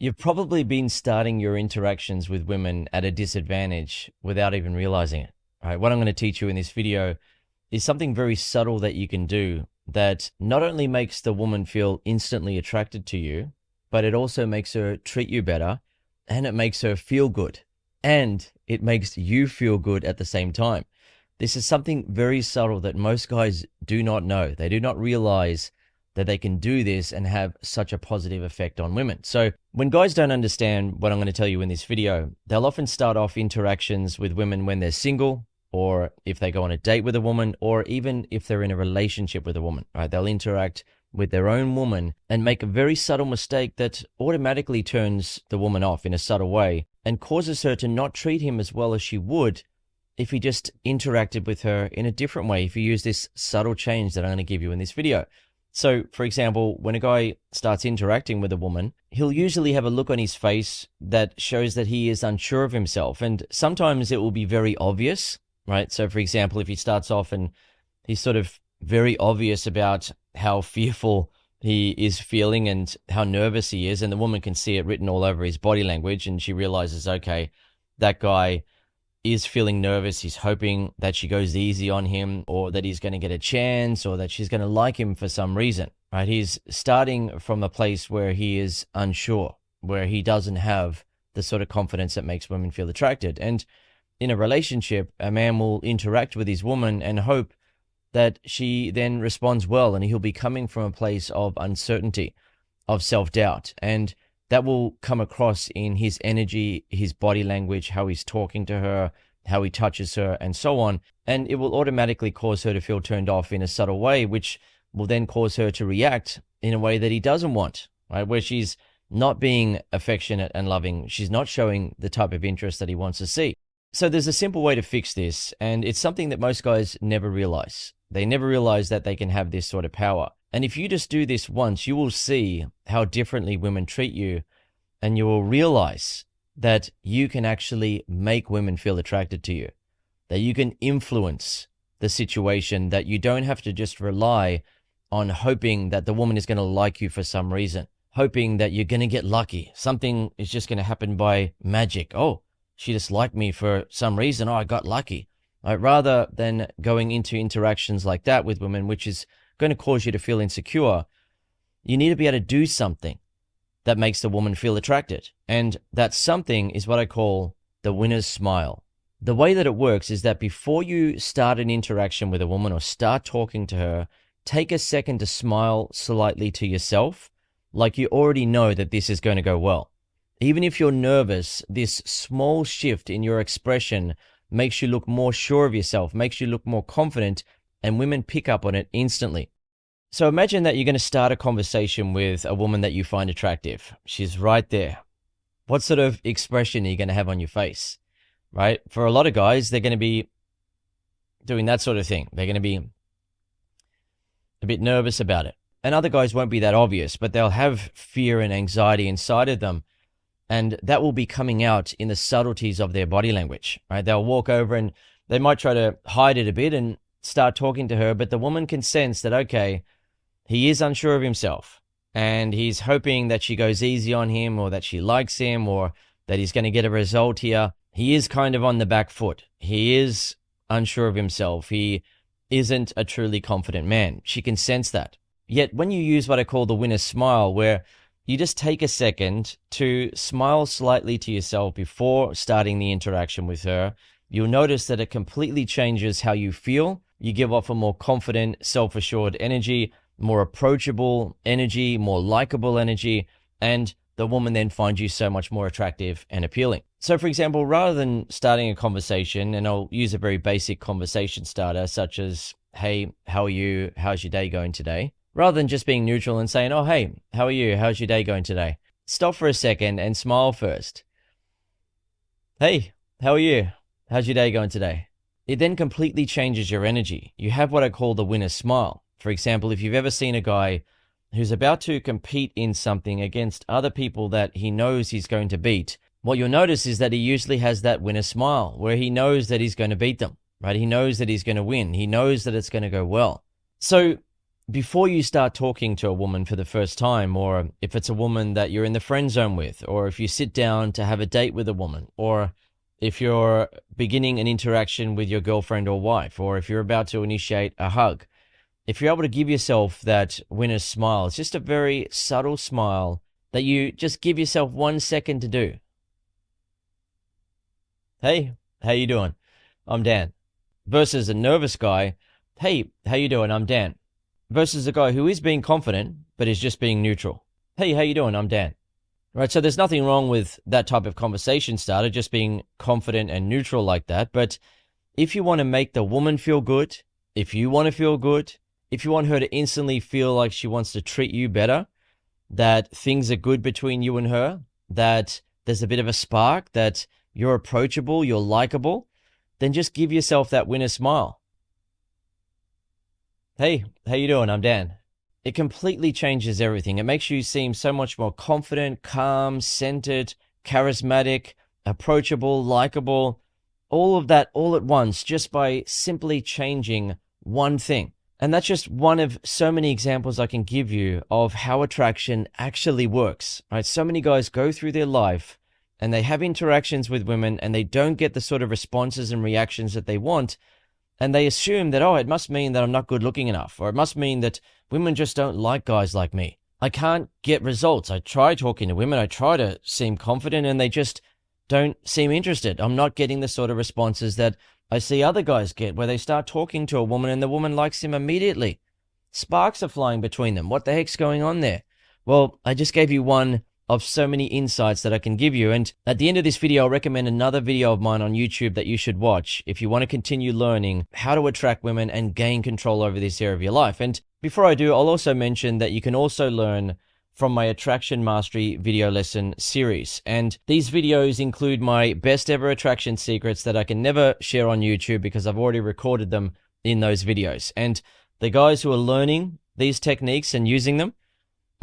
You've probably been starting your interactions with women at a disadvantage without even realizing it. All right, what I'm going to teach you in this video is something very subtle that you can do that not only makes the woman feel instantly attracted to you, but it also makes her treat you better, and it makes her feel good, and it makes you feel good at the same time. This is something very subtle that most guys do not know. They do not realize that they can do this and have such a positive effect on women. So when guys don't understand what I'm going to tell you in this video, they'll often start off interactions with women when they're single, or if they go on a date with a woman, or even if they're in a relationship with a woman, right? They'll interact with their own woman and make a very subtle mistake that automatically turns the woman off in a subtle way and causes her to not treat him as well as she would if he just interacted with her in a different way, if you use this subtle change that I'm going to give you in this video. So, for example, when a guy starts interacting with a woman, he'll usually have a look on his face that shows that he is unsure of himself. And sometimes it will be very obvious, right? So, for example, if he starts off and he's sort of very obvious about how fearful he is feeling and how nervous he is, and the woman can see it written all over his body language, and she realizes, okay, that guy is feeling nervous. He's hoping that she goes easy on him, or that he's going to get a chance, or that she's going to like him for some reason, right? He's starting from a place where he is unsure, where he doesn't have the sort of confidence that makes women feel attracted. And in a relationship, a man will interact with his woman and hope that she then responds well, and he'll be coming from a place of uncertainty, of self-doubt, and that will come across in his energy, his body language, how he's talking to her, how he touches her, and so on. And it will automatically cause her to feel turned off in a subtle way, which will then cause her to react in a way that he doesn't want, right? Where she's not being affectionate and loving. She's not showing the type of interest that he wants to see. So there's a simple way to fix this, and it's something that most guys never realize. They never realize that they can have this sort of power. And if you just do this once, you will see how differently women treat you, and you will realize that you can actually make women feel attracted to you, that you can influence the situation, that you don't have to just rely on hoping that the woman is going to like you for some reason, hoping that you're going to get lucky. Something is just going to happen by magic. Oh, she just liked me for some reason. Oh, I got lucky. Right? Rather than going into interactions like that with women, which is going to cause you to feel insecure, you need to be able to do something that makes the woman feel attracted. And that something is what I call the winner's smile. The way that it works is that before you start an interaction with a woman or start talking to her, take a second to smile slightly to yourself, like you already know that this is going to go well. Even if you're nervous, this small shift in your expression makes you look more sure of yourself, makes you look more confident, and women pick up on it instantly. So imagine that you're going to start a conversation with a woman that you find attractive. She's right there. What sort of expression are you going to have on your face, right? For a lot of guys, they're going to be doing that sort of thing. They're going to be a bit nervous about it. And other guys won't be that obvious, but they'll have fear and anxiety inside of them. And that will be coming out in the subtleties of their body language, right? They'll walk over and they might try to hide it a bit and start talking to her, but the woman can sense that, okay, he is unsure of himself, and he's hoping that she goes easy on him, or that she likes him, or that he's going to get a result here. He is kind of on the back foot. He is unsure of himself. He isn't a truly confident man. She can sense that. Yet when you use what I call the winner's smile, where you just take a second to smile slightly to yourself before starting the interaction with her, you'll notice that it completely changes how you feel. You give off a more confident, self-assured energy, more approachable energy, more likable energy, and the woman then finds you so much more attractive and appealing. So, for example, rather than starting a conversation, and I'll use a very basic conversation starter such as, hey, how are you? How's your day going today? Rather than just being neutral and saying, oh, hey, how are you? How's your day going today? Stop for a second and smile first. Hey, how are you? How's your day going today? It then completely changes your energy. You have what I call the winner's smile. For example, if you've ever seen a guy who's about to compete in something against other people that he knows he's going to beat, what you'll notice is that he usually has that winner's smile where he knows that he's going to beat them, right? He knows that he's going to win. He knows that it's going to go well. So before you start talking to a woman for the first time, or if it's a woman that you're in the friend zone with, or if you sit down to have a date with a woman, or if you're beginning an interaction with your girlfriend or wife, or if you're about to initiate a hug, if you're able to give yourself that winner's smile, it's just a very subtle smile that you just give yourself 1 second to do. Hey, how you doing? I'm Dan. Versus a nervous guy, hey, how you doing? I'm Dan. Versus a guy who is being confident, but is just being neutral. Hey, how you doing? I'm Dan. Right, so there's nothing wrong with that type of conversation starter, just being confident and neutral like that. But if you want to make the woman feel good, if you want to feel good, if you want her to instantly feel like she wants to treat you better, that things are good between you and her, that there's a bit of a spark, that you're approachable, you're likable, then just give yourself that winner smile. Hey, how you doing? I'm Dan. It completely changes everything. It makes you seem so much more confident, calm, centered, charismatic, approachable, likable, all of that all at once just by simply changing one thing. And that's just one of so many examples I can give you of how attraction actually works, right? So many guys go through their life and they have interactions with women and they don't get the sort of responses and reactions that they want. And they assume that, oh, it must mean that I'm not good looking enough, or it must mean that women just don't like guys like me. I can't get results. I try talking to women. I try to seem confident and they just don't seem interested. I'm not getting the sort of responses that I see other guys get where they start talking to a woman and the woman likes him immediately. Sparks are flying between them. What the heck's going on there? Well, I just gave you one of so many insights that I can give you. And at the end of this video, I'll recommend another video of mine on YouTube that you should watch if you want to continue learning how to attract women and gain control over this area of your life. And before I do, I'll also mention that you can also learn from my Attraction Mastery video lesson series. And these videos include my best ever attraction secrets that I can never share on YouTube because I've already recorded them in those videos. And the guys who are learning these techniques and using them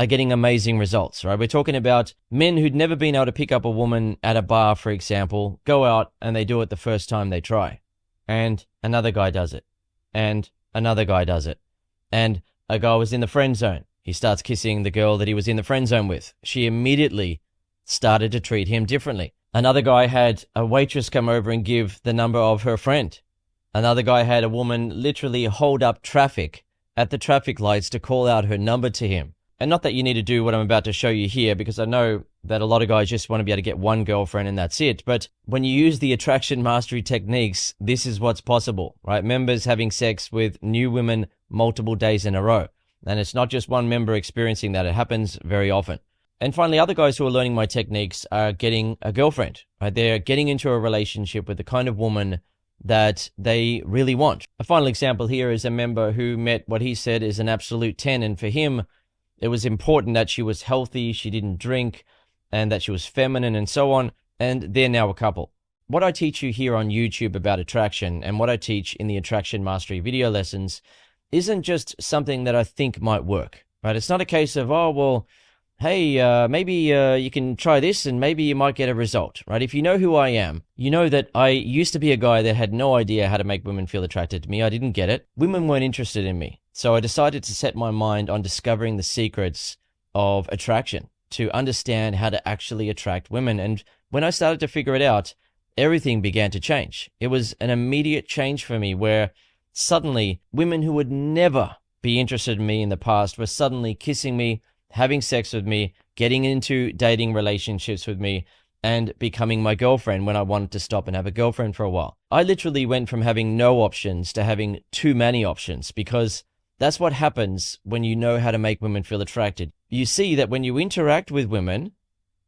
are getting amazing results, right? We're talking about men who'd never been able to pick up a woman at a bar, for example, go out and they do it the first time they try. And another guy does it. And another guy does it. And a guy was in the friend zone. He starts kissing the girl that he was in the friend zone with. She immediately started to treat him differently. Another guy had a waitress come over and give the number of her friend. Another guy had a woman literally hold up traffic at the traffic lights to call out her number to him. And not that you need to do what I'm about to show you here, because I know that a lot of guys just want to be able to get one girlfriend and that's it. But when you use the attraction mastery techniques, this is what's possible, right? Members having sex with new women multiple days in a row. And it's not just one member experiencing that. It happens very often. And finally, other guys who are learning my techniques are getting a girlfriend, right? They're getting into a relationship with the kind of woman that they really want. A final example here is a member who met what he said is an absolute 10. And for him, it was important that she was healthy, she didn't drink, and that she was feminine and so on, and they're now a couple. What I teach you here on YouTube about attraction and what I teach in the Attraction Mastery video lessons isn't just something that I think might work, right? It's not a case of, oh, well, hey, maybe you can try this and maybe you might get a result, right? If you know who I am, you know that I used to be a guy that had no idea how to make women feel attracted to me. I didn't get it. Women weren't interested in me. So I decided to set my mind on discovering the secrets of attraction, to understand how to actually attract women. And when I started to figure it out, everything began to change. It was an immediate change for me where suddenly women who would never be interested in me in the past were suddenly kissing me, having sex with me, getting into dating relationships with me, and becoming my girlfriend when I wanted to stop and have a girlfriend for a while. I literally went from having no options to having too many options, because that's what happens when you know how to make women feel attracted. You see that when you interact with women,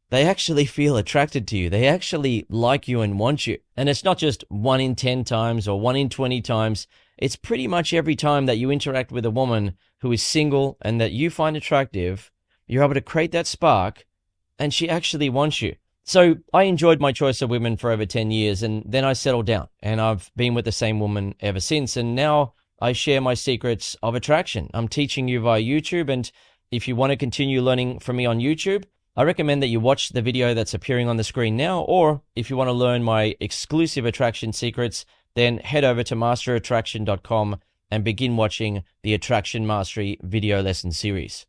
they actually feel attracted to you. They actually like you and want you. And it's not just 1 in 10 times or 1 in 20 times. It's pretty much every time that you interact with a woman who is single and that you find attractive, you're able to create that spark and she actually wants you. So I enjoyed my choice of women for over 10 years and then I settled down and I've been with the same woman ever since. And now I share my secrets of attraction. I'm teaching you via YouTube. And if you want to continue learning from me on YouTube, I recommend that you watch the video that's appearing on the screen now, or if you want to learn my exclusive attraction secrets, then head over to masterattraction.com and begin watching the Attraction Mastery video lesson series.